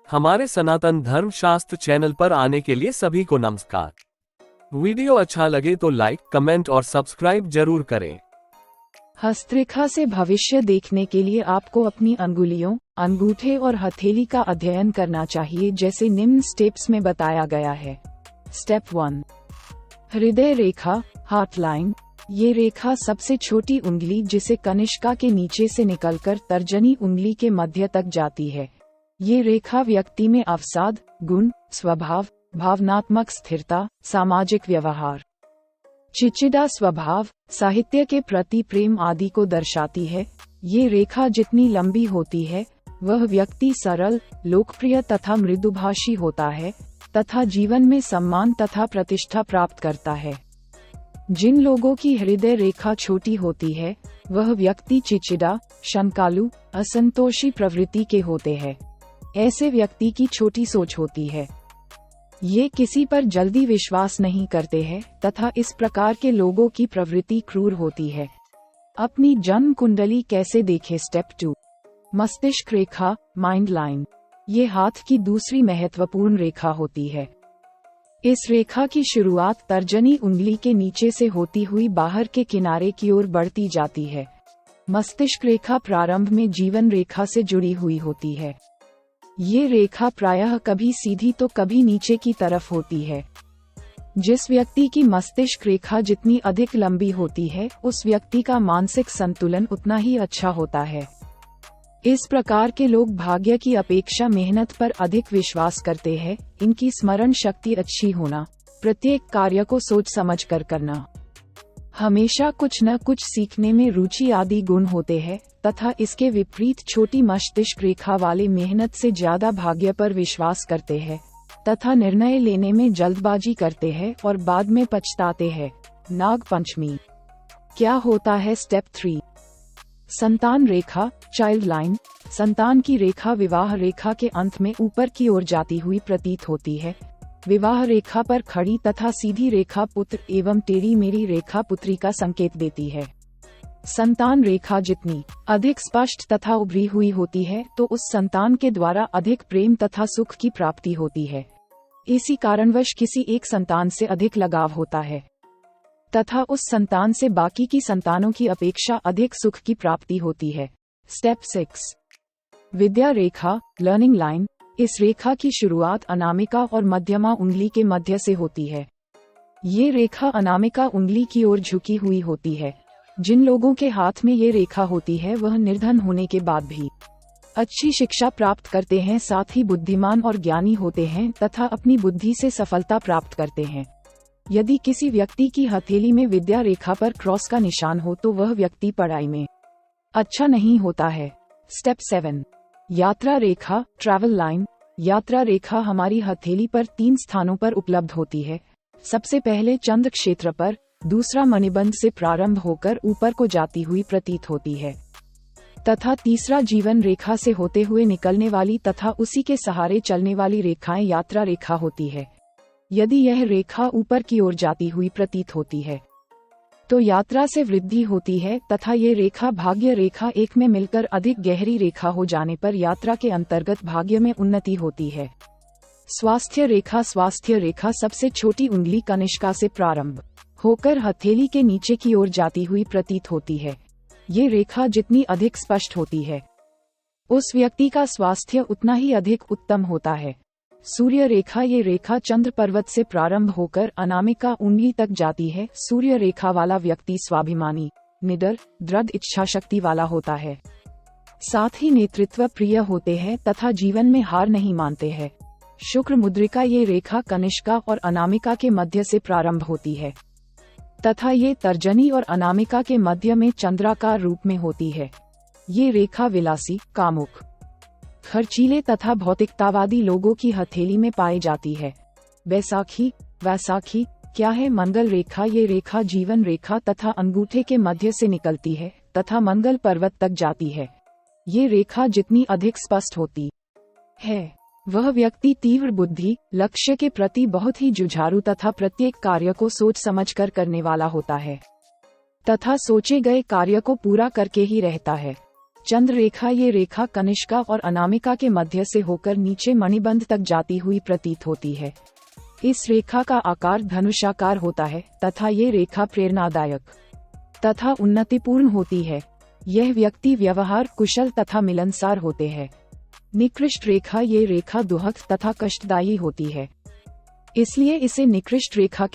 हमारे सनातन धर्म शास्त्र चैनल पर आने के लिए सभी को नमस्कार। वीडियो अच्छा लगे तो लाइक, कमेंट और सब्सक्राइब जरूर करें। हस्तरेखा से भविष्य देखने के लिए आपको अपनी अंगुलियों, अंगूठे और हथेली का अध्ययन करना चाहिए, जैसे निम्न स्टेप्स में बताया गया है। स्टेप 1, हृदय रेखा, हार्ट लाइन। ये रेखा सबसे छोटी उंगली जिसे कनिष्का के नीचे से निकलकर तर्जनी उंगली के मध्य तक जाती है। ये रेखा व्यक्ति में अवसाद, गुण, स्वभाव, भावनात्मक स्थिरता, सामाजिक व्यवहार, चिचिड़ा स्वभाव, साहित्य के प्रति प्रेम आदि को दर्शाती है। ये रेखा जितनी लंबी होती है, वह व्यक्ति सरल, लोकप्रिय तथा मृदुभाषी होता है तथा जीवन में सम्मान तथा प्रतिष्ठा प्राप्त करता है। जिन लोगों की हृदय रेखा छोटी होती है, वह व्यक्ति चिचिड़ा, शंकालु, असंतोषी प्रवृत्ति के होते हैं। ऐसे व्यक्ति की छोटी सोच होती है। ये किसी पर जल्दी विश्वास नहीं करते हैं तथा इस प्रकार के लोगों की प्रवृत्ति क्रूर होती है। अपनी जन्म कुंडली कैसे देखें? स्टेप 2, मस्तिष्क रेखा, माइंड लाइन। ये हाथ की दूसरी महत्वपूर्ण रेखा होती है। इस रेखा की शुरुआत तर्जनी उंगली के नीचे से होती हुई बाहर के किनारे की ओर बढ़ती जाती है। मस्तिष्क रेखा प्रारंभ में जीवन रेखा से जुड़ी हुई होती है। ये रेखा प्रायः कभी सीधी तो कभी नीचे की तरफ होती है। जिस व्यक्ति की मस्तिष्क रेखा जितनी अधिक लंबी होती है, उस व्यक्ति का मानसिक संतुलन उतना ही अच्छा होता है। इस प्रकार के लोग भाग्य की अपेक्षा मेहनत पर अधिक विश्वास करते हैं। इनकी स्मरण शक्ति अच्छी होना, प्रत्येक कार्य को सोच समझ कर करना, हमेशा कुछ न कुछ सीखने में रुचि आदि गुण होते हैं तथा इसके विपरीत छोटी मस्तिष्क रेखा वाले मेहनत से ज्यादा भाग्य पर विश्वास करते हैं तथा निर्णय लेने में जल्दबाजी करते हैं और बाद में पछताते हैं। नाग पंचमी क्या होता है? स्टेप 3, संतान रेखा, चाइल्ड लाइन। संतान की रेखा विवाह रेखा के अंत में ऊपर की ओर जाती हुई प्रतीत होती है। विवाह रेखा पर खड़ी तथा सीधी रेखा पुत्र एवं टेढ़ी मेढ़ी रेखा पुत्री का संकेत देती है। संतान रेखा जितनी अधिक स्पष्ट तथा उभरी हुई होती है, तो उस संतान के द्वारा अधिक प्रेम तथा सुख की प्राप्ति होती है। इसी कारणवश किसी एक संतान से अधिक लगाव होता है तथा उस संतान से बाकी की संतानों की अपेक्षा अधिक सुख की प्राप्ति होती है। स्टेप 6, विद्या रेखा, लर्निंग लाइन। इस रेखा की शुरुआत अनामिका और मध्यमा उंगली के मध्य से होती है। ये रेखा अनामिका उंगली की ओर झुकी हुई होती है। जिन लोगों के हाथ में ये रेखा होती है, वह निर्धन होने के बाद भी अच्छी शिक्षा प्राप्त करते हैं, साथ ही बुद्धिमान और ज्ञानी होते हैं तथा अपनी बुद्धि से सफलता प्राप्त करते हैं। यदि किसी व्यक्ति की हथेली में विद्या रेखा पर क्रॉस का निशान हो, तो वह व्यक्ति पढ़ाई में अच्छा नहीं होता है। स्टेप 7, यात्रा रेखा, ट्रैवल लाइन। यात्रा रेखा हमारी हथेली पर 3 स्थानों पर उपलब्ध होती है। सबसे पहले चंद्र क्षेत्र पर, दूसरा मणिबंध से प्रारंभ होकर ऊपर को जाती हुई प्रतीत होती है तथा तीसरा जीवन रेखा से होते हुए निकलने वाली तथा उसी के सहारे चलने वाली रेखाएं यात्रा रेखा होती है। यदि यह रेखा ऊपर की ओर जाती हुई प्रतीत होती है, तो यात्रा से वृद्धि होती है तथा ये रेखा भाग्य रेखा एक में मिलकर अधिक गहरी रेखा हो जाने पर यात्रा के अंतर्गत भाग्य में उन्नति होती है। स्वास्थ्य रेखा, स्वास्थ्य रेखा सबसे छोटी उंगली कनिष्का से प्रारंभ होकर हथेली के नीचे की ओर जाती हुई प्रतीत होती है। ये रेखा जितनी अधिक स्पष्ट होती है, उस व्यक्ति का स्वास्थ्य उतना ही अधिक उत्तम होता है। सूर्य रेखा, ये रेखा चंद्र पर्वत से प्रारंभ होकर अनामिका उंगली तक जाती है। सूर्य रेखा वाला व्यक्ति स्वाभिमानी, निडर, दृढ़ इच्छा शक्ति वाला होता है, साथ ही नेतृत्व प्रिय होते हैं तथा जीवन में हार नहीं मानते हैं। शुक्र मुद्रिका, ये रेखा कनिष्का और अनामिका के मध्य से प्रारंभ होती है तथा ये तर्जनी और अनामिका के मध्य में चंद्राकार रूप में होती है। ये रेखा विलासी, कामुक, खर्चीले तथा भौतिकतावादी लोगों की हथेली में पाई जाती है। वैसाखी, वैसाखी क्या है? मंगल रेखा, ये रेखा जीवन रेखा तथा अंगूठे के मध्य से निकलती है तथा मंगल पर्वत तक जाती है। ये रेखा जितनी अधिक स्पष्ट होती है, वह व्यक्ति तीव्र बुद्धि, लक्ष्य के प्रति बहुत ही जुझारू तथा प्रत्येक कार्य को सोच समझकर करने वाला होता है तथा सोचे गए कार्य को पूरा करके ही रहता है। चंद्र रेखा ये रेखा कनिष्का और अनामिका के मध्य से होकर नीचे मणिबंध तक जाती हुई प्रतीत होती है। इस रेखा का आकार धनुषाकार होता है तथा ये रेखा प्रेरणादायक तथा उन्नतिपूर्ण होती है। यह व्यक्ति व्यवहार कुशल तथा मिलनसार होते हैं। निकृष्ट रेखा ये रेखा दुहक तथा कष्टदायी होती है, इसलिए इसे निकृष्ट रेखा